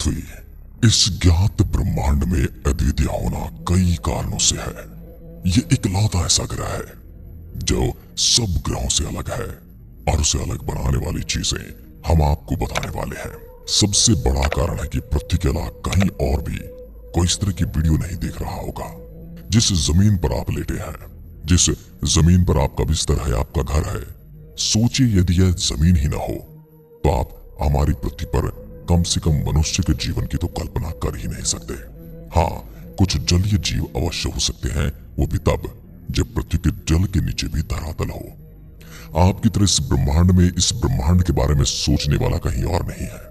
पृथ्वी इस ज्ञात ब्रह्मांड में अद्वितीय होना कई कारणों से है। ये इकलौता ऐसा ग्रह है जो सब ग्रहों से अलग है और उसे अलग बनाने वाली चीजें हम आपको बताने वाले हैं। सबसे बड़ा कारण है कि पृथ्वी के अलावा कहीं और भी कोई इस तरह की वीडियो नहीं देख रहा होगा। जिस जमीन पर आप लेटे हैं, जिस जमीन पर आपका बिस्तर है, आपका घर है, सोचिए यदि यह जमीन ही ना हो तो आप हमारी पृथ्वी पर कम से कम मनुष्य के जीवन की तो कल्पना कर ही नहीं सकते। हाँ, कुछ जलीय जीव अवश्य हो सकते हैं, वो भी तब जब पृथ्वी के जल के नीचे भी धरातल हो। आपकी तरह इस ब्रह्मांड में, इस ब्रह्मांड के बारे में सोचने वाला कहीं और नहीं है।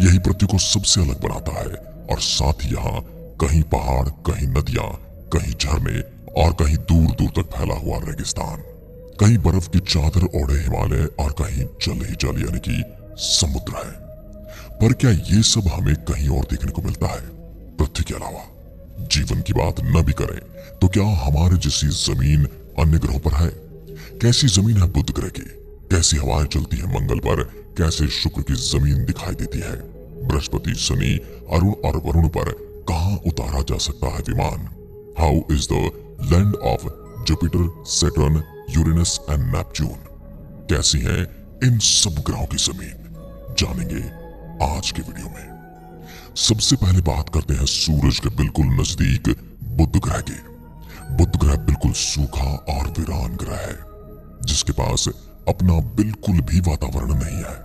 यही पृथ्वी को सबसे अलग बनाता है और साथ ही यहाँ कहीं पहाड़, कहीं नदियां, कहीं झरने और कहीं दूर दूर तक फैला हुआ रेगिस्तान, कहीं बर्फ की चादर ओढ़े हिमालय और कहीं जल ही जल यानी कि समुद्र है। पर क्या ये सब हमें कहीं और देखने को मिलता है पृथ्वी के अलावा? जीवन की बात न भी करें तो क्या हमारे जैसी जमीन अन्य ग्रहों पर है? कैसी जमीन है बुध ग्रह की? कैसी हवाएं चलती है मंगल पर? कैसे शुक्र की जमीन दिखाई देती है? बृहस्पति, शनि, अरुण और वरुण पर कहां उतारा जा सकता है विमान? How is the land of Jupiter, Saturn, Uranus and Neptune? कैसी है इन सब ग्रहों की जमीन? जानेंगे आज के वीडियो में। सबसे पहले बात करते हैं सूरज के बिल्कुल नजदीक बुध ग्रह की। बुध ग्रह बिल्कुल सूखा और वीरान ग्रह है जिसके पास अपना बिल्कुल भी वातावरण नहीं है।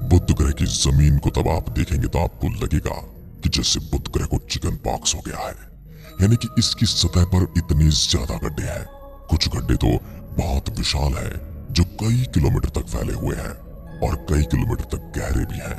बुध ग्रह की जमीन को तब आप देखेंगे तो आपको लगेगा कि जैसे बुध ग्रह को चिकन पॉक्स हो गया है, यानी कि इसकी सतह पर इतने ज्यादा गड्ढे हैं। कुछ गड्ढे तो बहुत विशाल है जो कई किलोमीटर तक फैले हुए हैं और कई किलोमीटर तक गहरे भी हैं।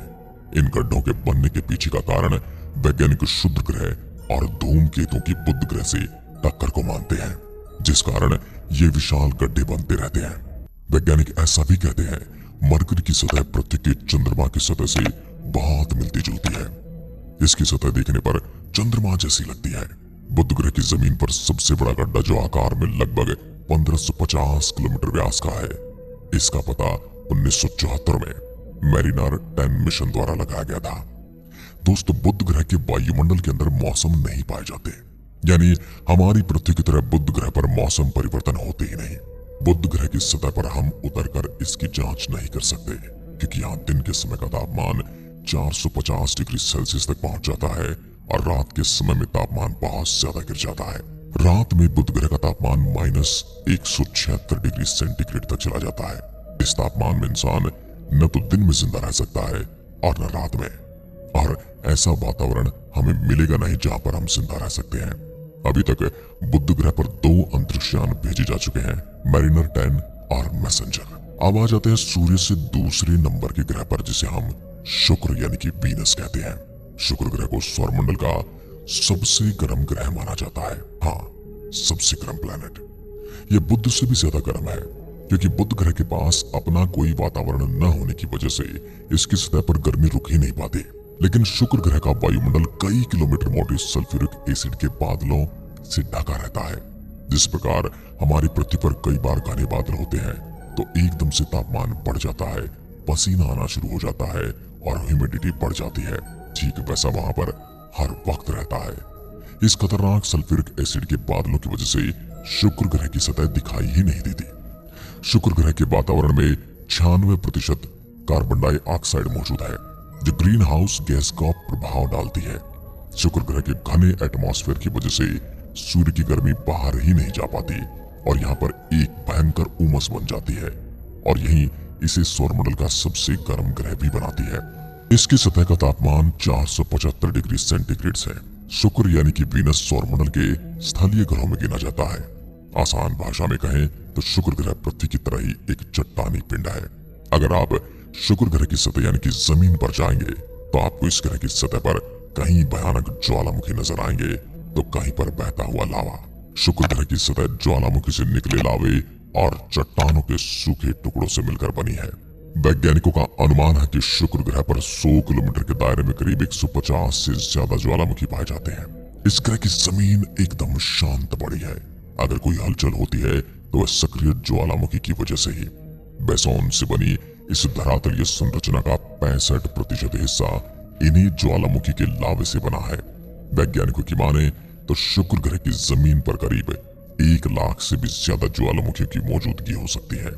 इन गड्ढों के बनने के पीछे का कारण वैज्ञानिक शुक्र ग्रह और धूमकेतु की बुध ग्रह से टक्कर को मानते हैं, जिस कारण ये विशाल गड्ढे बनते रहते हैं। वैज्ञानिक ऐसा भी कहते हैं मरकरी की सतह पृथ्वी के चंद्रमा की सतह से बहुत मिलती जुलती है। इसकी सतह देखने पर चंद्रमा जैसी लगती है। बुध ग्रह की जमीन पर सबसे बड़ा गड्ढा जो आकार में लगभग 1550 किलोमीटर व्यास का है, इसका पता 1974 में मैरिनर 10 मिशन द्वारा लगाया गया था। दोस्तों, बुध ग्रह के वायुमंडल के अंदर मौसम नहीं पाए जाते, यानी हमारी पृथ्वी की तरह बुध ग्रह पर मौसम परिवर्तन होते ही नहीं। बुध ग्रह की सतह पर हम उतरकर इसकी जांच नहीं कर सकते क्योंकि यहाँ दिन के समय का तापमान 450 डिग्री सेल्सियस तक पहुंच जाता है और रात के समय में तापमान बहुत ज्यादा गिर जाता है। रात में बुध ग्रह का तापमान -176 डिग्री सेंटीग्रेड तक चला जाता है। इस तापमान में इंसान न तो दिन में जिंदा रह सकता है और न रात में, और ऐसा वातावरण हमें मिलेगा नहीं जहां पर हम जिंदा रह सकते हैं। अभी तक बुध ग्रह पर 2 अंतरिक्षयान भेजे जा चुके हैं, मैरिनर 10 और मैसेंजर। अब आ जाते हैं सूर्य से दूसरे नंबर के ग्रह पर जिसे हम शुक्र यानी कि वीनस कहते हैं। शुक्र ग्रह को सौरमंडल का सबसे गर्म ग्रह माना जाता है। हाँ, सबसे गर्म प्लैनेट। यह बुध से भी ज्यादा गर्म है क्योंकि बुध ग्रह के पास अपना कोई वातावरण न होने की वजह से इसकी सतह पर गर्मी रुक ही नहीं पाती। लेकिन शुक्र ग्रह का वायुमंडल कई किलोमीटर मोटे सल्फ्यूरिक एसिड के बादलों से ढका रहता है। जिस प्रकार हमारी पृथ्वी पर कई बार घने बादल होते हैं तो एकदम से तापमान बढ़ जाता है, पसीना आना शुरू हो जाता है और ह्यूमिडिटी बढ़ जाती है, ठीक वैसा वहां पर हर वक्त रहता है। इस खतरनाक सल्फ्यूरिक एसिड के बादलों की वजह से शुक्र ग्रह की सतह दिखाई ही नहीं देती। शुक्र ग्रह के वातावरण में 96% कार्बन डाइऑक्साइड मौजूद है जो ग्रीन हाउस गैस का प्रभाव डालती है। शुक्र ग्रह के घने एटमॉस्फेयर की वजह से सूर्य की गर्मी बाहर ही नहीं जा पाती और यहाँ पर एक भयंकर उमस बन जाती है और यही इसे सौरमंडल का सबसे गर्म ग्रह भी बनाती है। इसकी सतह का तापमान 475 डिग्री सेंटीग्रेड है। शुक्र यानी कि वीनस सौरमंडल के स्थलीय ग्रहों में गिना जाता है। आसान भाषा में कहें तो शुक्र ग्रह पृथ्वी की तरह ही एक चट्टानी पिंड है। अगर आप शुक्र ग्रह की सतह यानी कि जमीन पर जाएंगे तो आपको इस ग्रह की सतह पर कहीं भयानक ज्वालामुखी नजर आएंगे तो कहीं पर बहता हुआ लावा। शुक्र ग्रह की सतह ज्वालामुखी से निकले लावे और चट्टानों के सूखे टुकड़ों से मिलकर बनी है। वैज्ञानिकों का अनुमान है कि शुक्र ग्रह पर 100 किलोमीटर के दायरे में करीब 150 से ज्यादा ज्वालामुखी पाए जाते हैं। इस ग्रह की जमीन एकदम शांत पड़ी है। अगर कोई हलचल होती है तो वह सक्रिय ज्वालामुखी की वजह से ही। बेसोन से बनी इस धरातलीय संरचना का 65% हिस्सा इन्हीं ज्वालामुखी के लावे से बना है। वैज्ञानिकों की माने तो शुक्र ग्रह की जमीन पर करीब 1 लाख से भी ज्यादा ज्वालामुखियों की मौजूदगी हो सकती है।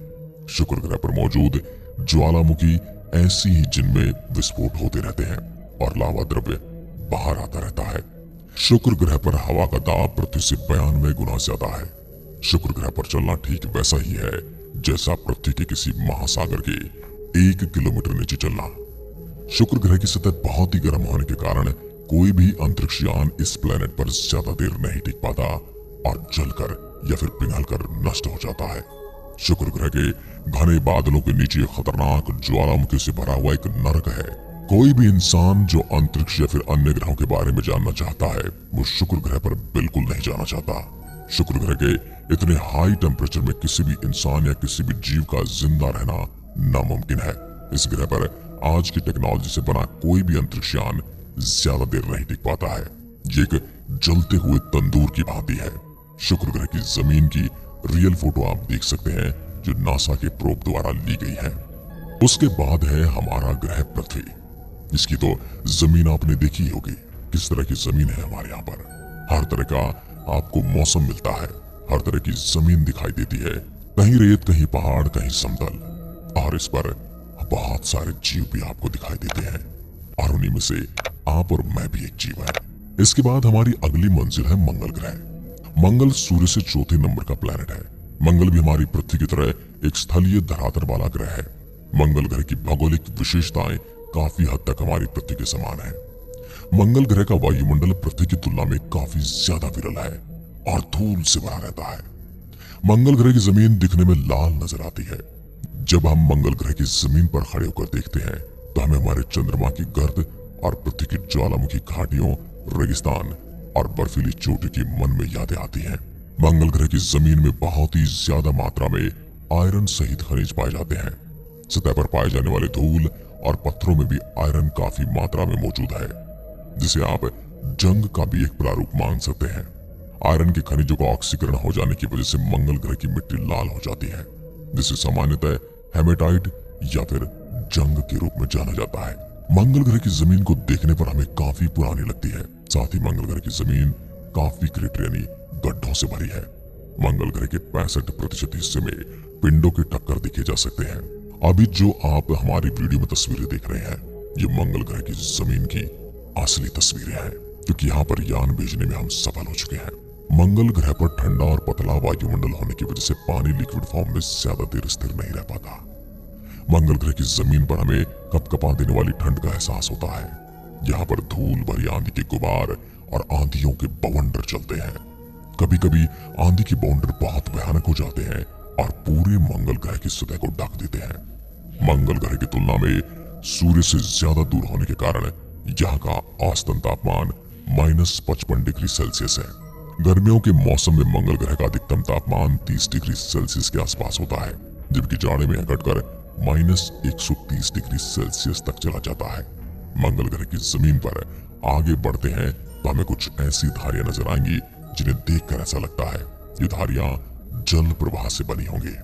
शुक्र ग्रह पर मौजूद ज्वालामुखी ऐसी ही जिनमें विस्फोट होते रहते हैं और लावा द्रव्य बाहर आता रहता है। शुक्र ग्रह पर हवा का दाब पृथ्वी से 92 गुना ज्यादा है। शुक्र ग्रह पर चलना ठीक वैसा ही है जैसा पृथ्वी के किसी महासागर के 1 किलोमीटर नीचे चलना। शुक्र ग्रह की सतह बहुत ही गर्म होने के कारण कोई भी अंतरिक्ष यान इस प्लेनेट पर ज्यादा देर नहीं टिक पाता और जलकर या फिर पिघलकर नष्ट हो जाता है। शुक्र ग्रह के घने बादलों के नीचे खतरनाक ज्वालामुखी से भरा हुआ एक नरक है। कोई भी इंसान जो अंतरिक्ष या फिर अन्य ग्रहों के बारे में जानना चाहता है वो शुक्र ग्रह पर बिल्कुल नहीं जाना चाहता। शुक्र ग्रह के इतने हाई टेम्परेचर में किसी भी इंसान या किसी भी जीव का जिंदा रहना नामुमकिन है। इस ग्रह पर आज की टेक्नोलॉजी से बना कोई भी अंतरिक्ष यान ज्यादा देर नहीं टिक पाता है। ये एक जलते हुए तंदूर की भांति है। शुक्र ग्रह की जमीन की रियल फोटो आप देख सकते हैं जो नासा के प्रोब द्वारा ली गई है। उसके बाद है हमारा ग्रह पृथ्वी। इसकी तो जमीन आपने देखी होगी, किस तरह की जमीन है हमारे यहाँ पर। हर तरह का आपको मौसम मिलता है, हर तरह की जमीन दिखाई देती है, कहीं रेत कहीं पहाड़ कहीं समतल, और इस पर बहुत सारे जीव भी आपको दिखाई देते हैं और उन्हीं में से आप और मैं भी एक जीव है। इसके बाद हमारी अगली मंजिल है मंगल ग्रह। मंगल सूर्य से चौथे नंबर का प्लेनेट है। मंगल भी हमारी पृथ्वी की तरह एक स्थलीय धरातल वाला ग्रह है। मंगल ग्रह की भौगोलिक विशेषताएं काफी हद तक हमारी पृथ्वी के समान है। मंगल ग्रह का वायुमंडल पृथ्वी की तुलना में काफी ज्यादा विरल है और धूल से भरा रहता है। मंगल ग्रह की जमीन दिखने में लाल नजर आती है। जब हम मंगल ग्रह की जमीन पर खड़े होकर देखते हैं तो हमें हमारे चंद्रमा की गर्द और पृथ्वी की ज्वालामुखी घाटियों, रेगिस्तान और बर्फीली चोटी की मन में यादें आती हैं। मंगल ग्रह की जमीन में बहुत ही ज्यादा मात्रा में आयरन सहित खनिज पाए जाते हैं। सतह पर पाए जाने वाले धूल और पत्थरों में भी आयरन काफी मात्रा में मौजूद है, जिसे आप जंग का भी एक प्रारूप मान सकते हैं। आयरन के खनिजों का ऑक्सीकरण हो जाने की वजह से मंगल ग्रह की मिट्टी लाल हो जाती है, जिसे सामान्यतः हेमेटाइट या फिर जंग के रूप में जाना जाता है। मंगल ग्रह की जमीन को देखने पर हमें काफी पुरानी लगती है। साथ ही मंगल ग्रह की जमीन काफी क्रेटर यानी गड्ढों से भरी है। मंगल ग्रह के 65% हिस्से में पिंडों के टक्कर देखे जा सकते हैं। अभी जो आप हमारी वीडियो में तस्वीरें देख रहे हैं, ये मंगल ग्रह की जमीन की असली तस्वीरें हैं, क्योंकि यहाँ पर यान भेजने में हम सफल हो चुके हैं। मंगल ग्रह पर ठंडा और पतला वायुमंडल होने की वजह से पानी लिक्विड फॉर्म में ज्यादा देर स्थिर नहीं रह पाता। मंगल ग्रह की जमीन पर हमें कपकपा देने वाली ठंड का एहसास होता है। यहाँ पर धूल भरी आंधी के गुबार और आंधियों के बवंडर चलते हैं। कभी कभी आंधी के बवंडर बहुत भयानक हो जाते हैं और पूरे मंगल ग्रह की सतह को ढक देते हैं। मंगल ग्रह की तुलना में सूर्य से ज्यादा दूर होने के कारण यहाँ का औसतन तापमान -55 डिग्री सेल्सियस है। गर्मियों के मौसम में मंगल ग्रह का अधिकतम तापमान 30 डिग्री सेल्सियस के आसपास होता है, जबकि जाड़े में घटकर -130 डिग्री सेल्सियस तक चला जाता है। मंगल ग्रह की जमीन पर आगे बढ़ते हैं तो हमें कुछ ऐसी धारियां नजर आएंगी जिन्हें देखकर ऐसा लगता है ये धारियां जल प्रवाह से बनी होंगी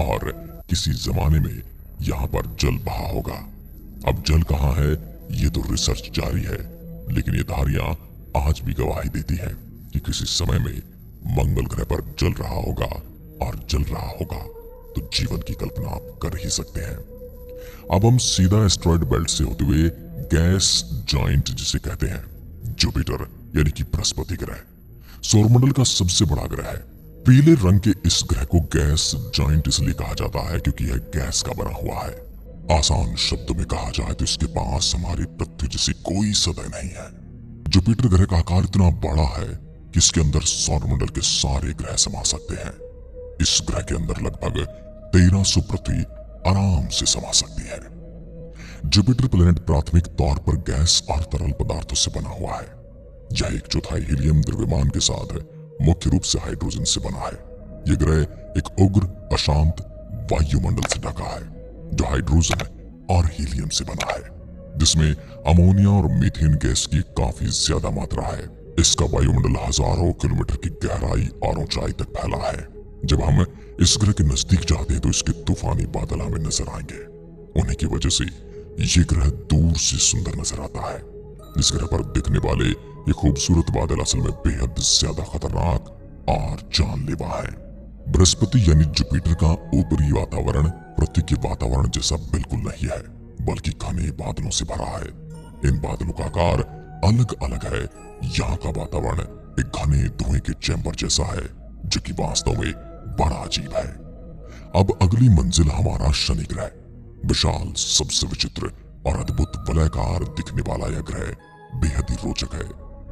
और किसी जमाने में यहाँ पर जल बहा होगा। अब जल कहाँ है ये तो रिसर्च जारी है, लेकिन ये धारियां आज भी गवाही देती हैं कि किसी समय में मंगल ग्रह पर जल रहा होगा, और जल रहा होगा तो जीवन की कल्पना आप कर ही सकते हैं। अब हम सीधा एस्ट्रॉइड बेल्ट से होते हुए गैस जॉइंट जिसे कहते हैं, जुपिटर यानी कि बृहस्पति ग्रह, सौरमंडल का सबसे बड़ा ग्रह है। पीले रंग के इस ग्रह को गैस जॉइंट इसलिए कहा जाता है क्योंकि यह गैस का बना हुआ है। आसान शब्दों में कहा जाए तो इसके पास हमारी पृथ्वी जैसी कोई सतह नहीं है। जुपिटर ग्रह का आकार इतना बड़ा है कि इसके अंदर सौरमंडल के सारे ग्रह समा सकते हैं। इस ग्रह के अंदर लगभग 1300 पृथ्वी आराम से समा सकती है। जुपिटर प्लेनेट प्राथमिक तौर पर गैस और तरल पदार्थों से बना हुआ है। यह 1/4 हीलियम द्रव्यमान के साथ मुख्य रूप से हाइड्रोजन से बना है। यह ग्रह एक उग्र अशांत वायुमंडल से ढका है जो हाइड्रोजन और हीलियम से बना है, जिसमें अमोनिया और मीथेन गैस की काफी ज्यादा मात्रा है। इसका वायुमंडल हजारों किलोमीटर की गहराई और ऊंचाई तक फैला है। जब हम इस ग्रह के नजदीक जाते हैं तो इसके तूफानी बादल हमें नजर आएंगे। उन्हीं की वजह से ये ग्रह दूर से सुंदर नजर आता है। इस ग्रह पर दिखने वाले ये खूबसूरत बादल असल में बेहद ज्यादा खतरनाक और जानलेवा है। बृहस्पति यानी जुपिटर का ऊपरी वातावरण पृथ्वी के वातावरण जैसा बिल्कुल नहीं है, बल्कि घने बादलों से भरा है। इन बादलों का आकार अलग अलग है। यहाँ का वातावरण एक घने धुएं के चैम्बर जैसा है, जो कि वास्तव में बड़ा अजीब है। अब अगली मंजिल हमारा शनि ग्रह। विशाल, सबसे विचित्र और अद्भुत वलयाकार दिखने वाला यह ग्रह बेहद ही रोचक है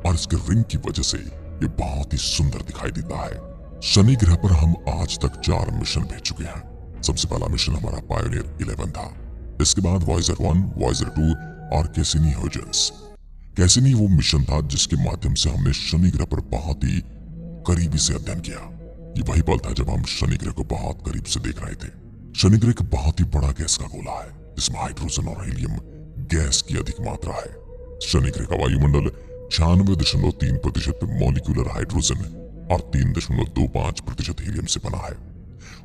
और इसके रिंग की वजह से ये बहुत ही सुंदर दिखाई देता है। शनि ग्रह पर हम आज तक 4 मिशन भेज चुके हैं। सबसे पहला मिशन हमारा पायोनियर 11 था। इसके बाद वॉयजर 1, वॉयजर 2 और कैसिनी-हुयजेंस। कैसिनी वो मिशन था जिसके माध्यम से हमने शनि ग्रह पर बहुत ही करीबी से अध्ययन किया। ये वही पल था जब हम शनि ग्रह को बहुत करीब से देख रहे थे। शनि ग्रह एक बहुत ही बड़ा गैस का गोला है जिसमें हाइड्रोजन और हीलियम गैस की अधिक मात्रा है। शनि ग्रह का वायुमंडल 96.3% मॉलिक्यूलर हाइड्रोजन और 3.25% हीलियम से बना है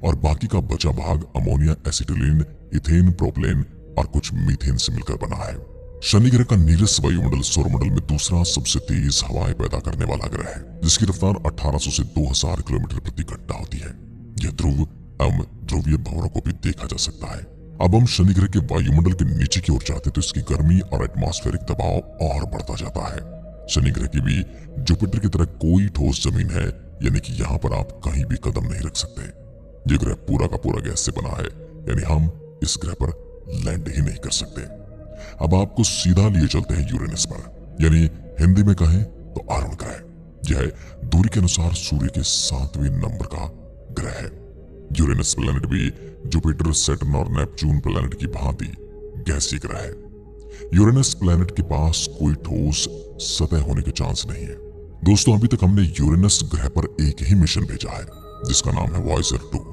और बाकी का बचा भाग अमोनिया, एसिटिलीन, इथेन, प्रोपेलेन और कुछ मीथेन से मिलकर बना है। शनि ग्रह का नीरस वायुमंडल सौरमंडल में दूसरा सबसे तेज हवाएं पैदा करने वाला ग्रह है, जिसकी रफ्तार 1800 से 2000 किलोमीटर प्रति घंटा होती है। यह ध्रुव एवं ध्रुवीय भंवरों को भी देखा जा सकता है। अब हम शनि ग्रह के वायुमंडल के नीचे की ओर जाते तो इसकी गर्मी और एटमॉस्फेरिक दबाव और बढ़ता जाता है। शनि ग्रह की भी जुपिटर की तरह कोई ठोस जमीन है, यानी कि यहाँ पर आप कहीं भी कदम नहीं रख सकते। ये ग्रह पूरा का पूरा गैस से बना है, यानी हम इस ग्रह पर लैंड ही नहीं कर सकते। अब आपको सीधा लिए चलते हैं यूरेनस पर, यानी हिंदी में कहें तो अरुण ग्रह। यह दूरी के अनुसार सूर्य के 7वें नंबर का ग्रह है। यूरेनस प्लैनेट भी जुपिटर, सैटर्न और नेपच्यून प्लैनेट की भांति गैसीय ग्रह है। यूरेनस प्लैनेट के पास कोई ठोस सतह होने के चांस नहीं है। दोस्तों, अभी तक हमने यूरेनस ग्रह पर एक ही मिशन भेजा है जिसका नाम है वॉयजर 2।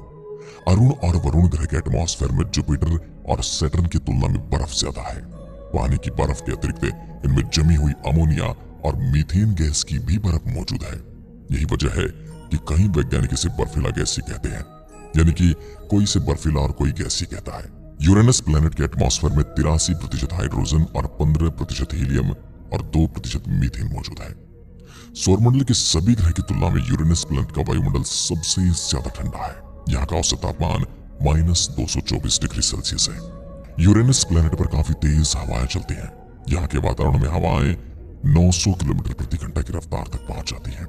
अरुण और वरुण ग्रह के एटमॉस्फेयर में जुपिटर और सैटर्न की तुलना में बर्फ ज्यादा है। पानी की बर्फ के अतिरिक्त इनमें जमी हुई अमोनिया और मीथेन गैस की भी बर्फ मौजूद है। यही वजह है कि कई वैज्ञानिक इसे बर्फीला गैस ही कहते हैं, यानी कि कोई इसे बर्फीला और कोई गैस ही कहता है। यूरेनस प्लैनेट के एटमॉस्फेयर में 83% हाइड्रोजन और 15% हीलियम और 2% मीथेन मौजूद है। सौरमंडल के सभी ग्रह की तुलना में यूरेनस प्लैनेट का वायुमंडल सबसे ज्यादा ठंडा है। यहाँ का औसत तापमान -224 डिग्री सेल्सियस है। यूरेनस प्लैनेट पर काफी तेज हवाएं चलती हैं। यहाँ के वातावरण में हवाएं 900 किलोमीटर प्रति घंटा की रफ्तार तक पहुंच जाती हैं।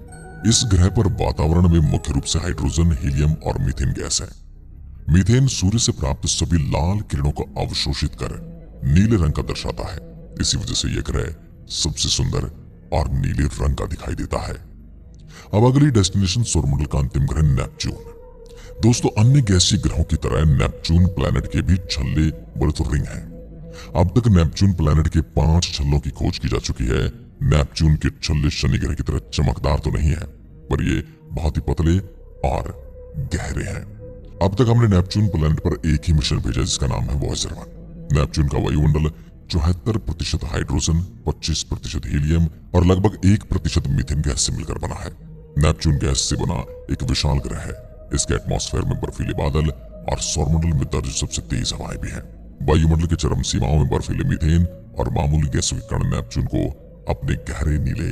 इस ग्रह पर वातावरण में मुख्य रूप से हाइड्रोजन, हीलियम और मीथेन गैस है। मीथेन सूर्य से प्राप्त सभी लाल किरणों को अवशोषित कर नीले रंग का दर्शाता है। इसी वजह से यह ग्रह सबसे सुंदर और नीले रंग का दिखाई देता है। अब अगली डेस्टिनेशन सौरमंडल का अंतिम ग्रह नेपच्यून। दोस्तों, अन्य गैसीय ग्रहों की तरह नेपच्यून प्लैनेट के भी छल्ले बड़े तो रिंग हैं। अब तक नेपच्यून प्लैनेट के 5 छल्लों की खोज की जा चुकी है। नेपच्यून के छल्ले शनि ग्रह की तरह चमकदार तो नहीं है, पर ये बहुत ही पतले और गहरे हैं। अब तक हमने नेपच्यून प्लैनेट पर एक ही मिशन भेजा जिसका नाम है वॉयजर 1। नेपच्यून का वायुमंडल 74% हाइड्रोजन, 25% हीलियम और लगभग 1% मीथेन गैस से मिलकर बना है। नेपच्यून गैस से बना एक विशाल ग्रह है। इसके एटमॉस्फेयर में बर्फीले बादल और सौरमंडल में दर्ज सबसे तेज हवाएं भी हैं। वायुमंडल के चरम सीमाओं में बर्फीले मीथेन और मामूली गैसों के कण नेपच्यून को अपने गहरे नीले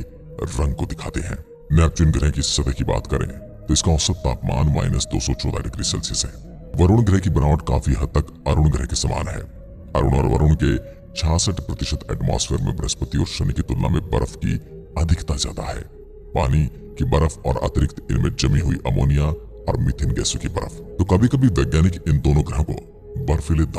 रंग को दिखाते हैं। नेपच्यून ग्रह की सतह की बात करें तो इसका औसत तापमान -214 डिग्री सेल्सियस है। वरुण ग्रह की बनावट काफी हद तक अरुण ग्रह के समान है। अरुण और वरुण के 66% एटमॉस्फेयर में बृहस्पति और शनि की तुलना में बर्फ की अधिकता ज्यादा है। पानी की बर्फ और अतिरिक्त इनमें जमी हुई अमोनिया और मीथेन गैसों की बर्फ। तो कभी कभी वैज्ञानिक इन दोनों ग्रहों को बर्फीले